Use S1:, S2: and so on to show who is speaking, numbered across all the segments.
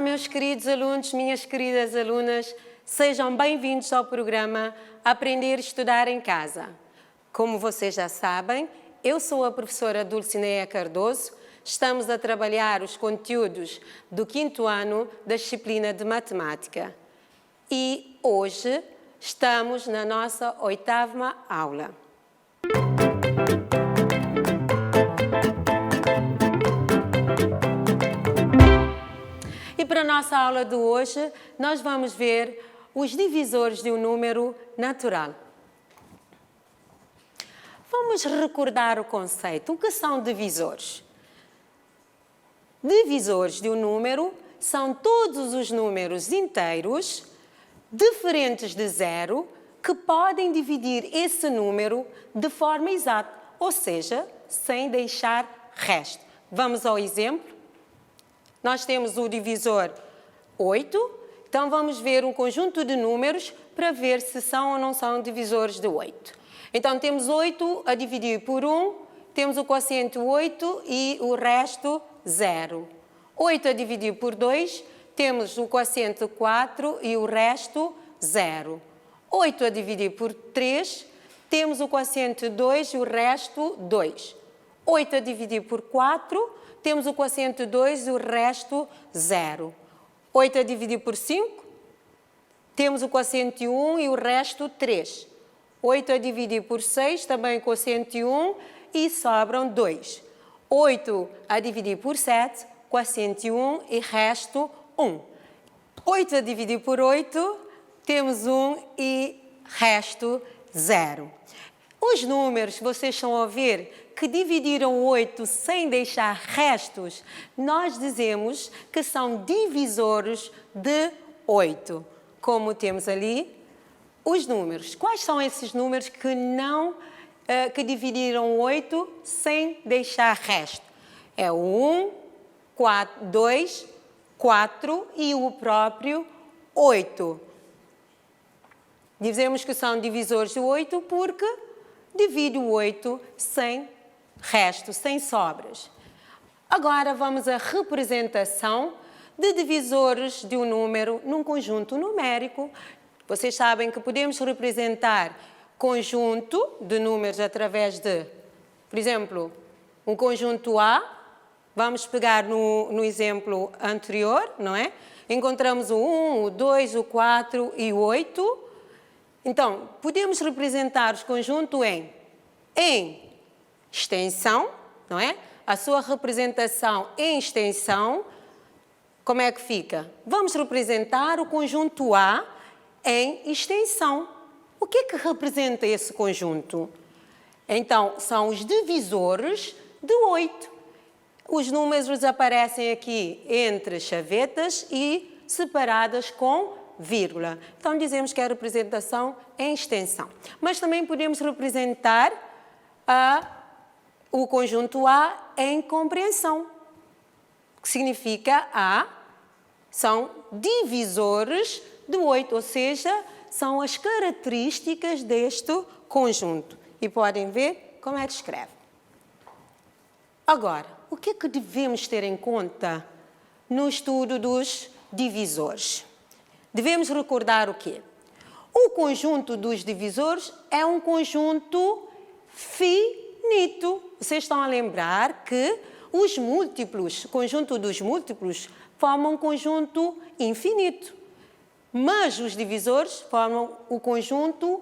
S1: Olá, meus queridos alunos, minhas queridas alunas, sejam bem-vindos ao programa Aprender e Estudar em Casa. Como vocês já sabem, eu sou a professora Dulcineia Cardoso. Estamos a trabalhar os conteúdos do 5º ano da disciplina de Matemática. E hoje estamos na nossa 8ª aula. E para a nossa aula de hoje, nós vamos ver os divisores de um número natural. Vamos recordar o conceito. O que são divisores? Divisores de um número são todos os números inteiros diferentes de zero que podem dividir esse número de forma exata, ou seja, sem deixar resto. Vamos ao exemplo. Nós temos o divisor 8, então vamos ver um conjunto de números para ver se são ou não são divisores de 8. Então temos 8 a dividir por 1, temos o quociente 8 e o resto 0. 8 a dividir por 2, temos o quociente 4 e o resto 0. 8 a dividir por 3, temos o quociente 2 e o resto 2. 8 a dividir por 4, temos o quociente 2 e o resto 0. 8 a dividir por 5, temos o quociente 1 e o resto 3. 8 a dividir por 6, também o quociente 1 e sobram 2. 8 a dividir por 7, quociente 1 e resto 1. 8 a dividir por 8, temos 1 e resto 0. Os números, vocês estão a ver que dividiram 8 sem deixar restos, nós dizemos que são divisores de 8. Como temos ali os números. Quais são esses números que dividiram 8 sem deixar resto? É o 1, 4, 2, 4 e o próprio 8. Dizemos que são divisores de 8 porque divide o 8 sem resto, sem sobras. Agora vamos à representação de divisores de um número num conjunto numérico. Vocês sabem que podemos representar conjunto de números através de, por exemplo, um conjunto A. Vamos pegar no exemplo anterior, não é? Encontramos o 1, o 2, o 4 e o 8. Então, podemos representar os conjuntos em extensão, não é? A sua representação em extensão, como é que fica? Vamos representar o conjunto A em extensão. O que é que representa esse conjunto? Então, são os divisores de 8. Os números aparecem aqui entre chavetas e separadas com vírgula. Então, dizemos que é a representação em extensão. Mas também podemos representar o conjunto A em compreensão, que significa A são divisores de 8, ou seja, são as características deste conjunto. E podem ver como é que escreve. Agora, o que é que devemos ter em conta no estudo dos divisores? Devemos recordar o quê? O conjunto dos divisores é um conjunto finito. Vocês estão a lembrar que os múltiplos, o conjunto dos múltiplos, formam um conjunto infinito. Mas os divisores formam o conjunto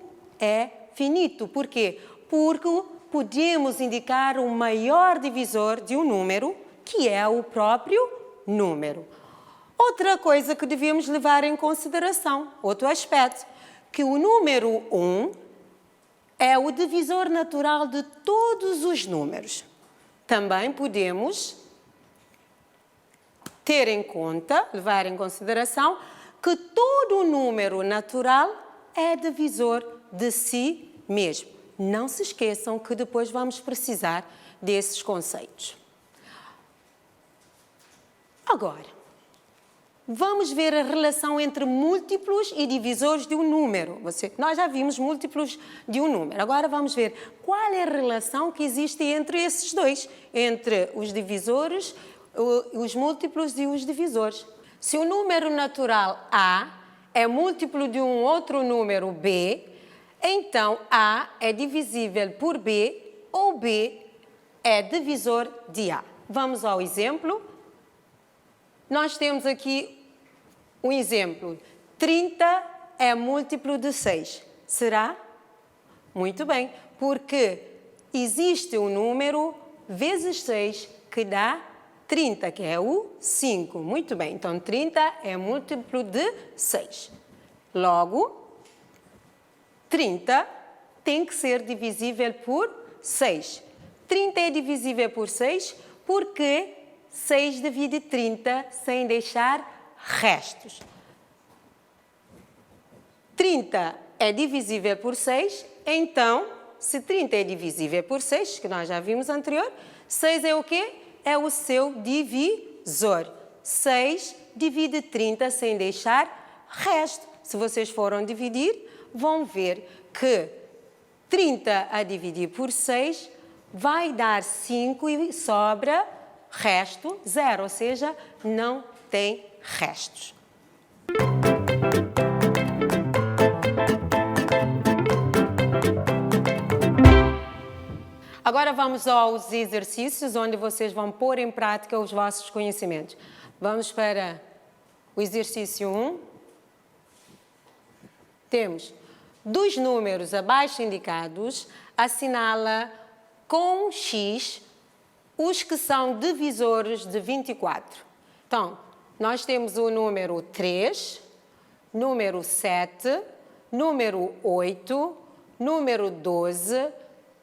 S1: finito. Por quê? Porque podemos indicar o maior divisor de um número, que é o próprio número. Outra coisa que devemos levar em consideração, outro aspecto, que o número 1 é o divisor natural de todos os números. Também podemos ter em conta, levar em consideração, que todo número natural é divisor de si mesmo. Não se esqueçam que depois vamos precisar desses conceitos. Agora, vamos ver a relação entre múltiplos e divisores de um número. Nós já vimos múltiplos de um número. Agora vamos ver qual é a relação que existe entre esses dois, entre os divisores, os múltiplos e os divisores. Se o número natural A é múltiplo de um outro número B, então A é divisível por B ou B é divisor de A. Vamos ao exemplo. Nós temos aqui um exemplo. 30 é múltiplo de 6. Será? Muito bem, porque existe um número vezes 6 que dá 30, que é o 5. Muito bem, então 30 é múltiplo de 6. Logo, 30 tem que ser divisível por 6. 30 é divisível por 6 porque 6 divide 30 sem deixar restos. 30 é divisível por 6, então, se 30 é divisível por 6, que nós já vimos anterior, 6 é o quê? É o seu divisor. 6 divide 30 sem deixar resto. Se vocês foram dividir, vão ver que 30 a dividir por 6 vai dar 5 e sobra resto 0, ou seja, não tem restos. Agora vamos aos exercícios onde vocês vão pôr em prática os vossos conhecimentos. Vamos para o exercício 1. Temos dos números abaixo indicados, assinala com X os que são divisores de 24. Então, nós temos o número 3, número 7, número 8, número 12,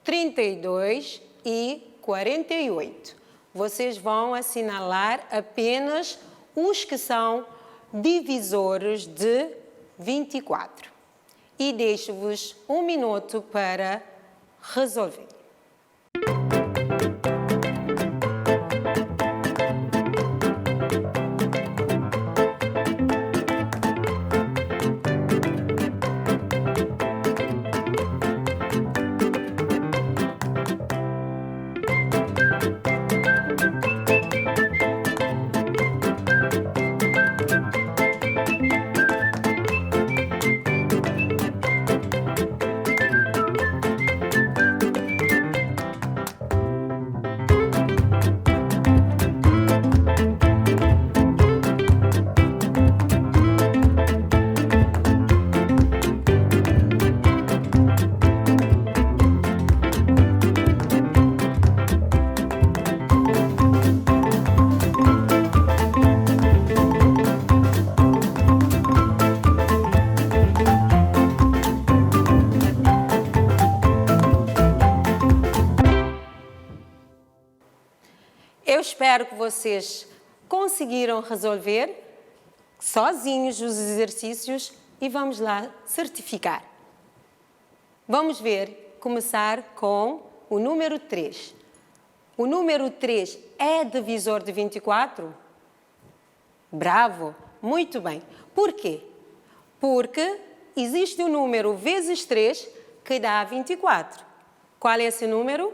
S1: 32 e 48. Vocês vão assinalar apenas os que são divisores de 24. E deixo-vos um minuto para resolver. Eu espero que vocês conseguiram resolver sozinhos os exercícios e vamos lá certificar. Vamos ver, começar com o número 3. O número 3 é divisor de 24? Bravo! Muito bem. Por quê? Porque existe o número vezes 3 que dá 24. Qual é esse número?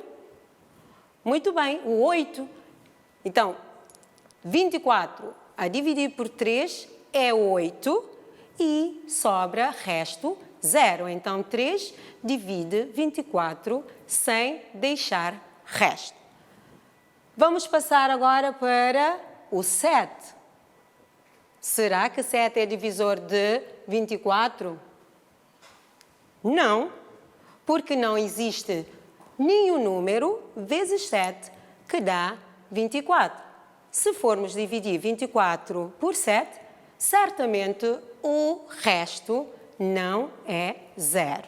S1: Muito bem, o 8. Então, 24 a dividir por 3 é 8 e sobra resto 0. Então, 3 divide 24 sem deixar resto. Vamos passar agora para o 7. Será que 7 é divisor de 24? Não, porque não existe nenhum número vezes 7 que dá 24. Se formos dividir 24 por 7, certamente o resto não é 0.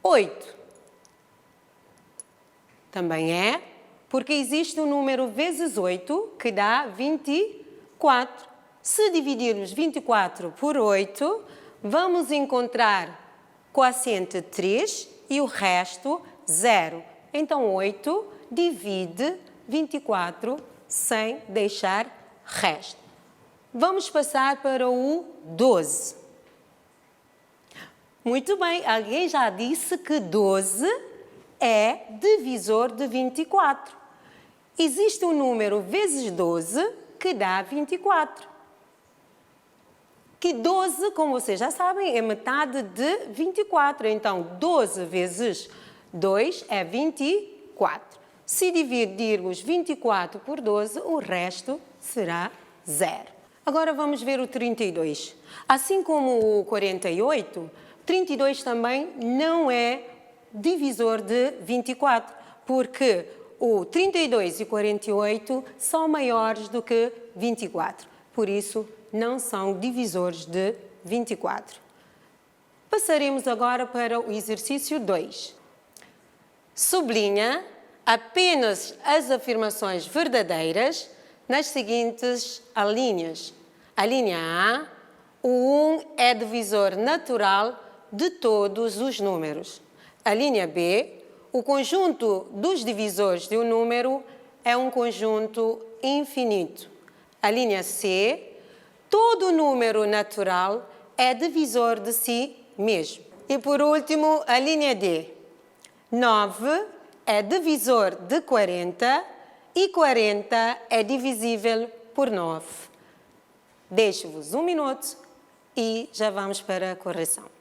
S1: 8. Também é, porque existe um número vezes 8 que dá 24. Se dividirmos 24 por 8, vamos encontrar quociente 3 e o resto 0. Então, 8 divide 24 sem deixar resto. Vamos passar para o 12. Muito bem, alguém já disse que 12 é divisor de 24. Existe um número vezes 12 que dá 24. Que 12, como vocês já sabem, é metade de 24. Então, 12 vezes 2 é 24. Se dividirmos 24 por 12, o resto será 0. Agora vamos ver o 32. Assim como o 48, 32 também não é divisor de 24, porque o 32 e 48 são maiores do que 24. Por isso, não são divisores de 24. Passaremos agora para o exercício 2. Sublinha apenas as afirmações verdadeiras nas seguintes alíneas. A linha A, o 1 é divisor natural de todos os números. A linha B, o conjunto dos divisores de um número é um conjunto infinito. A linha C, todo número natural é divisor de si mesmo. E por último, a linha D. 9 é divisor de 40 e 40 é divisível por 9. Deixo-vos um minuto e já vamos para a correção.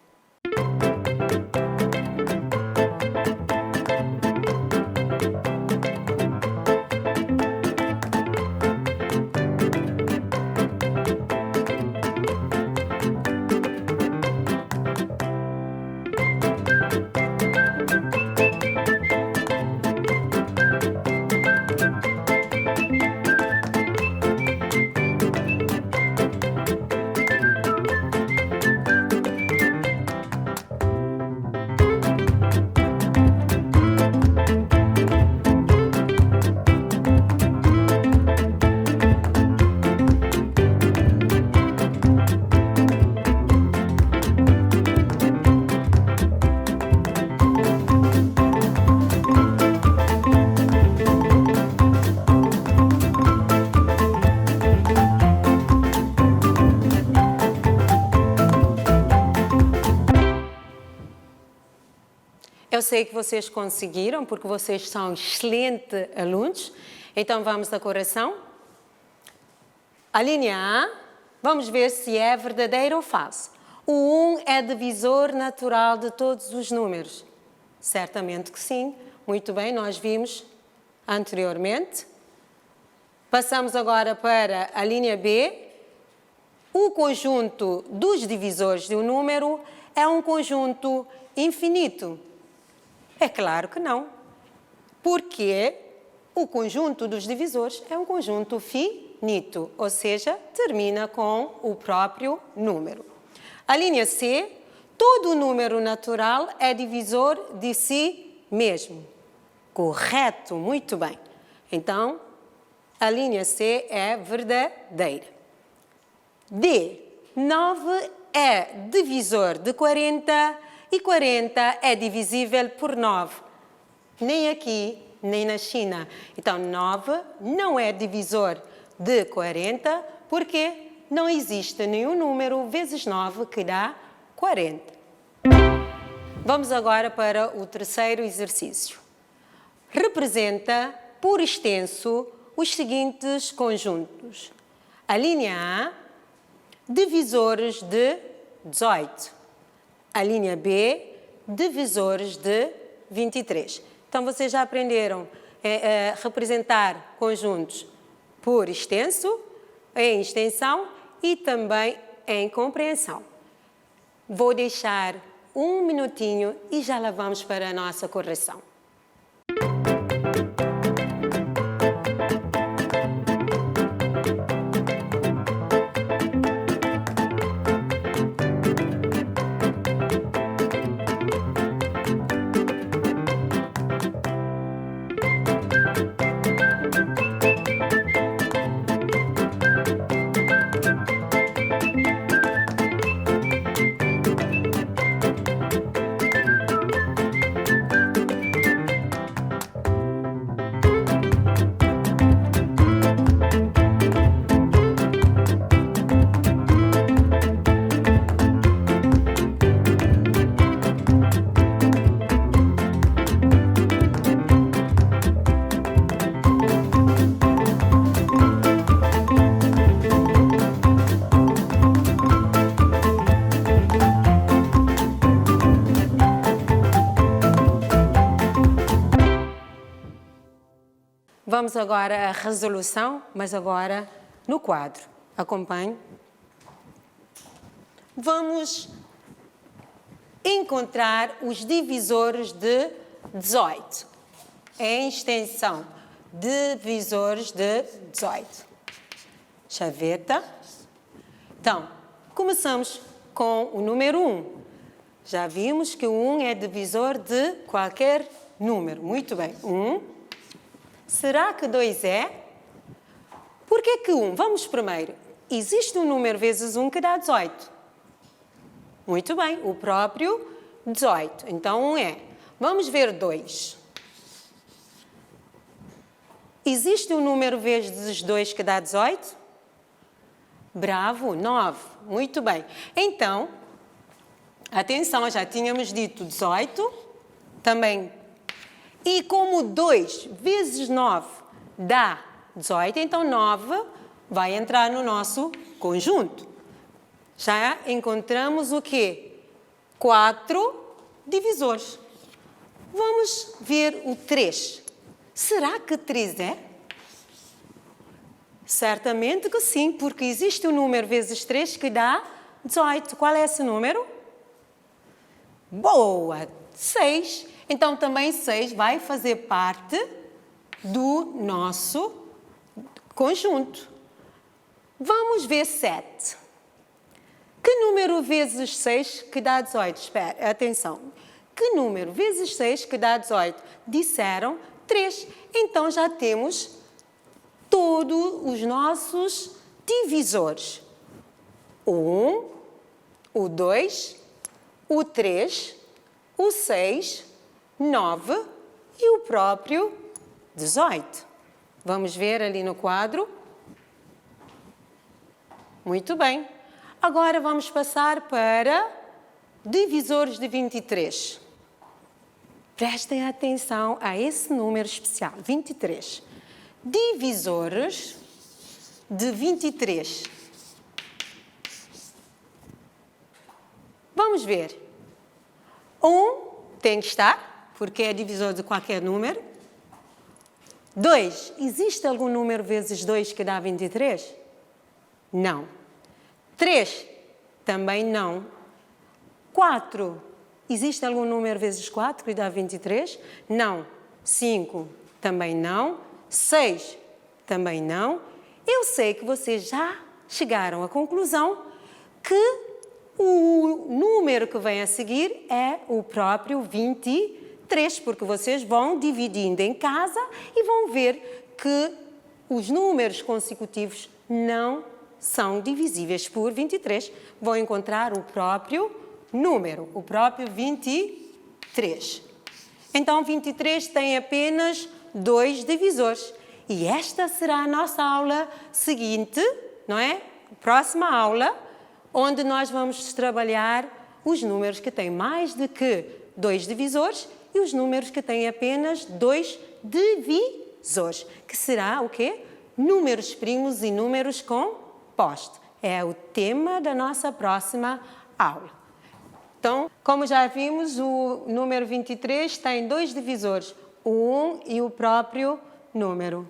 S1: Eu sei que vocês conseguiram, porque vocês são excelentes alunos. Então, vamos à correção. A linha A, vamos ver se é verdadeiro ou falso. O 1 é divisor natural de todos os números. Certamente que sim. Muito bem, nós vimos anteriormente. Passamos agora para a linha B. O conjunto dos divisores de um número é um conjunto infinito. É claro que não, porque o conjunto dos divisores é um conjunto finito, ou seja, termina com o próprio número. A linha C, todo número natural é divisor de si mesmo. Correto, muito bem. Então, a linha C é verdadeira. D, 9 é divisor de 40 e 40 é divisível por 9. Nem aqui, nem na China. Então, 9 não é divisor de 40, porque não existe nenhum número vezes 9 que dá 40. Vamos agora para o terceiro exercício. Representa, por extenso, os seguintes conjuntos. A linha A, divisores de 18. A linha B, divisores de 23. Então, vocês já aprenderam a representar conjuntos por extenso, em extensão e também em compreensão. Vou deixar um minutinho e já lá vamos para a nossa correção. Vamos agora à resolução, mas agora no quadro. Acompanhe. Vamos encontrar os divisores de 18. Em extensão, divisores de 18. Chaveta. Então, começamos com o número 1. Já vimos que o 1 é divisor de qualquer número. Muito bem. 1. Será que 2 é? Por que 1? Vamos primeiro. Existe um número vezes 1 que dá 18. Muito bem. O próprio 18. Então, 1 é. Vamos ver 2. Existe um número vezes 2 que dá 18? Bravo. 9. Muito bem. Então, atenção, já tínhamos dito 18. Também. E como 2 vezes 9 dá 18, então 9 vai entrar no nosso conjunto. Já encontramos o quê? 4 divisores. Vamos ver o 3. Será que 3 é? Certamente que sim, porque existe um número vezes 3 que dá 18. Qual é esse número? Boa! 6. Então, também 6 vai fazer parte do nosso conjunto. Vamos ver 7. Que número vezes 6 que dá 18? Espera, atenção. Que número vezes 6 que dá 18? Disseram 3. Então, já temos todos os nossos divisores. O 1, o 2, o 3, o 6, 9 e o próprio 18. Vamos ver ali no quadro. Muito bem. Agora vamos passar para divisores de 23. Prestem atenção a esse número especial, 23. Divisores de 23. Vamos ver. 1 tem que estar, porque é divisor de qualquer número. 2. Existe algum número vezes 2 que dá 23? Não. 3. Também não. 4. Existe algum número vezes 4 que dá 23? Não. 5. Também não. 6. Também não. Eu sei que vocês já chegaram à conclusão que o número que vem a seguir é o próprio 23, porque vocês vão dividindo em casa e vão ver que os números consecutivos não são divisíveis por 23. Vão encontrar o próprio número, o próprio 23. Então, 23 tem apenas 2 divisores. E esta será a nossa aula seguinte, não é? Próxima aula, onde nós vamos trabalhar os números que têm mais de que 2 divisores e os números que têm apenas 2 divisores, que será o quê? Números primos e números compostos. É o tema da nossa próxima aula. Então, como já vimos, o número 23 tem 2 divisores, o 1 e o próprio número.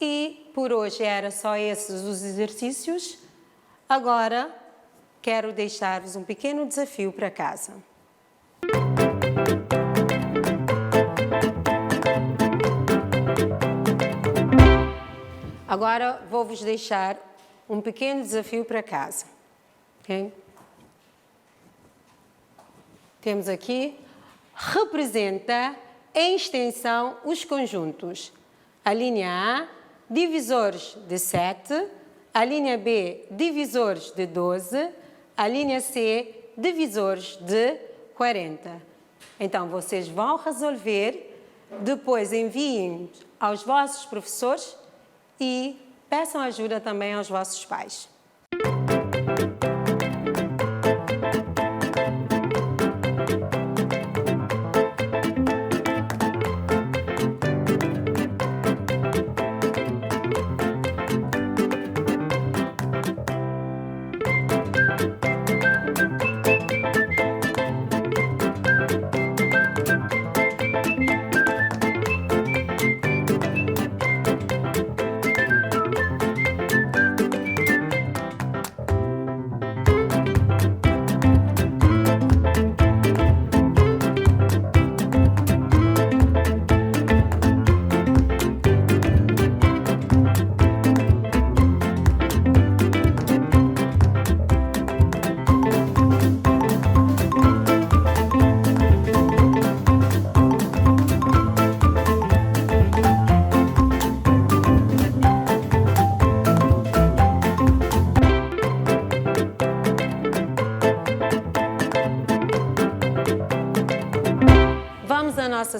S1: E por hoje era só esses os exercícios. Agora, quero deixar-vos um pequeno desafio para casa. Agora, vou-vos deixar um pequeno desafio para casa. Okay? Temos aqui, representa em extensão os conjuntos. A linha A, divisores de 7, a linha B, divisores de 12, a linha C, divisores de 40. Então, vocês vão resolver, depois enviem aos vossos professores e peçam ajuda também aos vossos pais.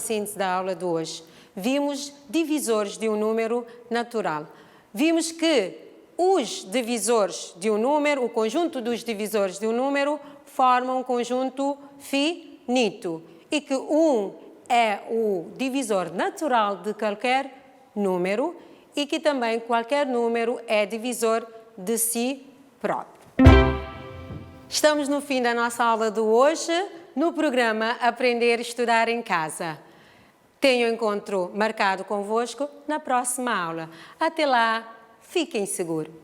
S1: síntese da aula de hoje. Vimos divisores de um número natural. Vimos que os divisores de um número, o conjunto dos divisores de um número, formam um conjunto finito e que 1 é o divisor natural de qualquer número e que também qualquer número é divisor de si próprio. Estamos no fim da nossa aula de hoje, no programa Aprender e Estudar em Casa. Tenho um encontro marcado convosco na próxima aula. Até lá, fiquem seguros.